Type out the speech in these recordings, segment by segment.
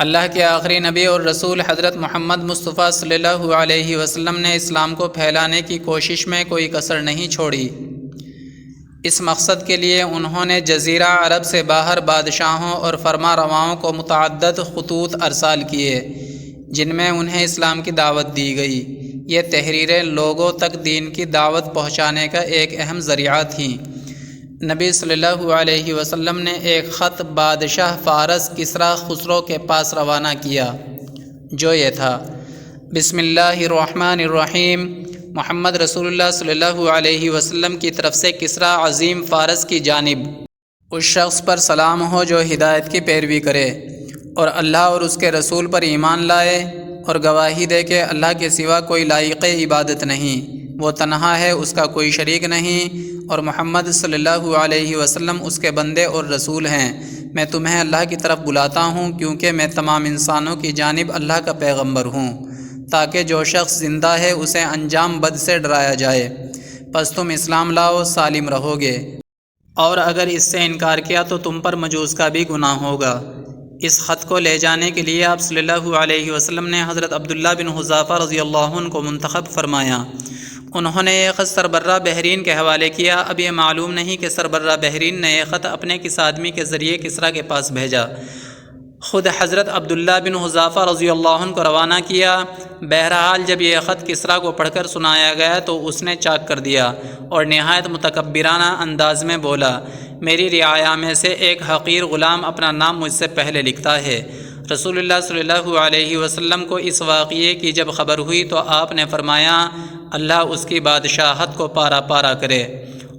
اللہ کے آخری نبی اور رسول حضرت محمد مصطفیٰ صلی اللہ علیہ وسلم نے اسلام کو پھیلانے کی کوشش میں کوئی کسر نہیں چھوڑی۔ اس مقصد کے لیے انہوں نے جزیرہ عرب سے باہر بادشاہوں اور فرما رواؤں کو متعدد خطوط ارسال کیے جن میں انہیں اسلام کی دعوت دی گئی۔ یہ تحریریں لوگوں تک دین کی دعوت پہنچانے کا ایک اہم ذریعہ تھیں۔ نبی صلی اللہ علیہ وسلم نے ایک خط بادشاہ فارس کسریٰ خسرو کے پاس روانہ کیا جو یہ تھا: بسم اللہ الرحمن الرحیم، محمد رسول اللہ صلی اللہ علیہ وسلم کی طرف سے کسریٰ عظیم فارس کی جانب اس شخص پر سلام ہو جو ہدایت کی پیروی کرے اور اللہ اور اس کے رسول پر ایمان لائے اور گواہی دے کہ اللہ کے سوا کوئی لائق عبادت نہیں، وہ تنہا ہے، اس کا کوئی شریک نہیں، اور محمد صلی اللہ علیہ وسلم اس کے بندے اور رسول ہیں۔ میں تمہیں اللہ کی طرف بلاتا ہوں کیونکہ میں تمام انسانوں کی جانب اللہ کا پیغمبر ہوں، تاکہ جو شخص زندہ ہے اسے انجام بد سے ڈرایا جائے، پس تم اسلام لاؤ، سالم رہو گے، اور اگر اس سے انکار کیا تو تم پر مجوس کا بھی گناہ ہوگا۔ اس خط کو لے جانے کے لیے آپ صلی اللہ علیہ وسلم نے حضرت عبداللہ بن حذافہ رضی اللہ عنہ کو منتخب فرمایا۔ انہوں نے یہ خط سربراہ بحرین کے حوالے کیا۔ اب یہ معلوم نہیں کہ سربراہ بحرین نے یہ خط اپنے کس آدمی کے ذریعے کسریٰ کے پاس بھیجا، خود حضرت عبداللہ بن حذافہ رضی اللہ عنہ کو روانہ کیا۔ بہرحال جب یہ خط کسریٰ کو پڑھ کر سنایا گیا تو اس نے چاک کر دیا اور نہایت متکبرانہ انداز میں بولا: میری رعایا میں سے ایک حقیر غلام اپنا نام مجھ سے پہلے لکھتا ہے۔ رسول اللہ صلی اللہ علیہ وسلم کو اس واقعے کی جب خبر ہوئی تو آپ نے فرمایا: اللہ اس کی بادشاہت کو پارا پارا کرے،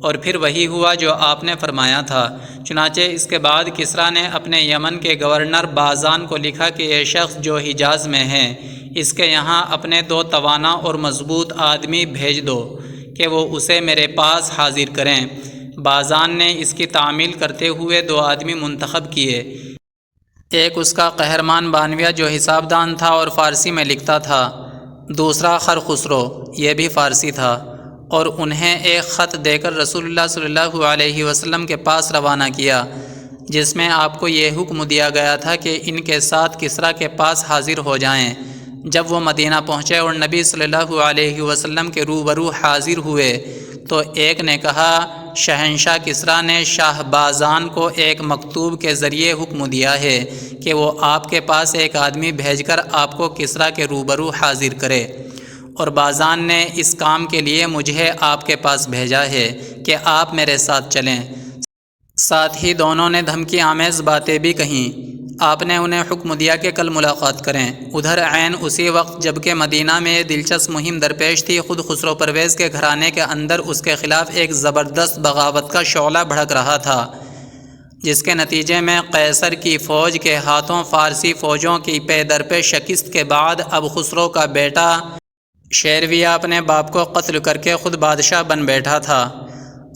اور پھر وہی ہوا جو آپ نے فرمایا تھا۔ چنانچہ اس کے بعد کسریٰ نے اپنے یمن کے گورنر بازان کو لکھا کہ یہ شخص جو حجاز میں ہے، اس کے یہاں اپنے 2 توانا اور مضبوط آدمی بھیج دو کہ وہ اسے میرے پاس حاضر کریں۔ بازان نے اس کی تعمیل کرتے ہوئے 2 آدمی منتخب کیے، ایک اس کا قہرمان بانویہ جو حساب دان تھا اور فارسی میں لکھتا تھا، دوسرا خرخسرو، یہ بھی فارسی تھا، اور انہیں ایک خط دے کر رسول اللہ صلی اللہ علیہ وسلم کے پاس روانہ کیا جس میں آپ کو یہ حکم دیا گیا تھا کہ ان کے ساتھ کسریٰ کے پاس حاضر ہو جائیں۔ جب وہ مدینہ پہنچے اور نبی صلی اللہ علیہ وسلم کے روبرو حاضر ہوئے تو ایک نے کہا: شہنشاہ کسریٰ نے شاہ بازان کو ایک مکتوب کے ذریعے حکم دیا ہے کہ وہ آپ کے پاس ایک آدمی بھیج کر آپ کو کسریٰ کے روبرو حاضر کرے، اور بازان نے اس کام کے لیے مجھے آپ کے پاس بھیجا ہے کہ آپ میرے ساتھ چلیں۔ ساتھ ہی دونوں نے دھمکی آمیز باتیں بھی کہیں۔ آپ نے انہیں حکم دیا کہ کل ملاقات کریں۔ ادھر عین اسی وقت جبکہ مدینہ میں یہ دلچسپ مہم درپیش تھی، خود خسرو پرویز کے گھرانے کے اندر اس کے خلاف ایک زبردست بغاوت کا شعلہ بھڑک رہا تھا، جس کے نتیجے میں قیصر کی فوج کے ہاتھوں فارسی فوجوں کی پے در پہ شکست کے بعد اب خسرو کا بیٹا شیرویہ اپنے باپ کو قتل کر کے خود بادشاہ بن بیٹھا تھا۔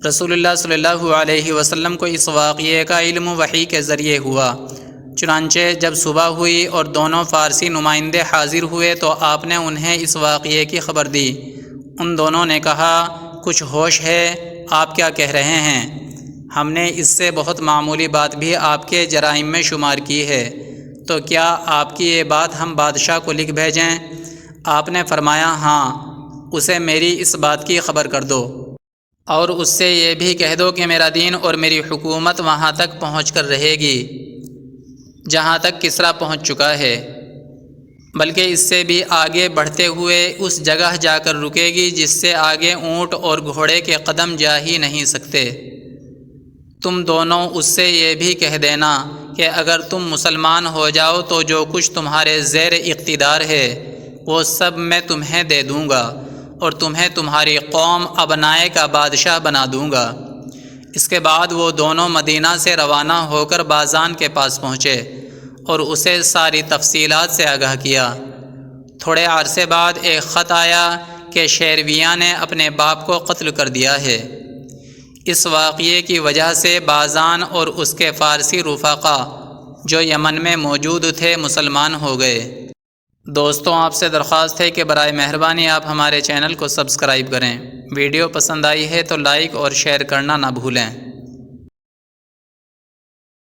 رسول اللہ صلی اللہ علیہ وسلم کو اس واقعے کا علم وحی کے ذریعے ہوا۔ چنانچہ جب صبح ہوئی اور دونوں فارسی نمائندے حاضر ہوئے تو آپ نے انہیں اس واقعے کی خبر دی۔ ان دونوں نے کہا: کچھ ہوش ہے، آپ کیا کہہ رہے ہیں؟ ہم نے اس سے بہت معمولی بات بھی آپ کے جرائم میں شمار کی ہے، تو کیا آپ کی یہ بات ہم بادشاہ کو لکھ بھیجیں؟ آپ نے فرمایا: ہاں، اسے میری اس بات کی خبر کر دو، اور اس سے یہ بھی کہہ دو کہ میرا دین اور میری حکومت وہاں تک پہنچ کر رہے گی جہاں تک کسریٰ پہنچ چکا ہے، بلکہ اس سے بھی آگے بڑھتے ہوئے اس جگہ جا کر رکے گی جس سے آگے اونٹ اور گھوڑے کے قدم جا ہی نہیں سکتے۔ تم دونوں اس سے یہ بھی کہہ دینا کہ اگر تم مسلمان ہو جاؤ تو جو کچھ تمہارے زیر اقتدار ہے وہ سب میں تمہیں دے دوں گا، اور تمہیں تمہاری قوم ابنائے کا بادشاہ بنا دوں گا۔ اس کے بعد وہ دونوں مدینہ سے روانہ ہو کر بازان کے پاس پہنچے اور اسے ساری تفصیلات سے آگاہ کیا۔ تھوڑے عرصے بعد ایک خط آیا کہ شیرویہ نے اپنے باپ کو قتل کر دیا ہے۔ اس واقعے کی وجہ سے بازان اور اس کے فارسی رفقا جو یمن میں موجود تھے مسلمان ہو گئے۔ دوستوں، آپ سے درخواست ہے کہ برائے مہربانی آپ ہمارے چینل کو سبسکرائب کریں۔ ویڈیو پسند آئی ہے تو لائک اور شیئر کرنا نہ بھولیں۔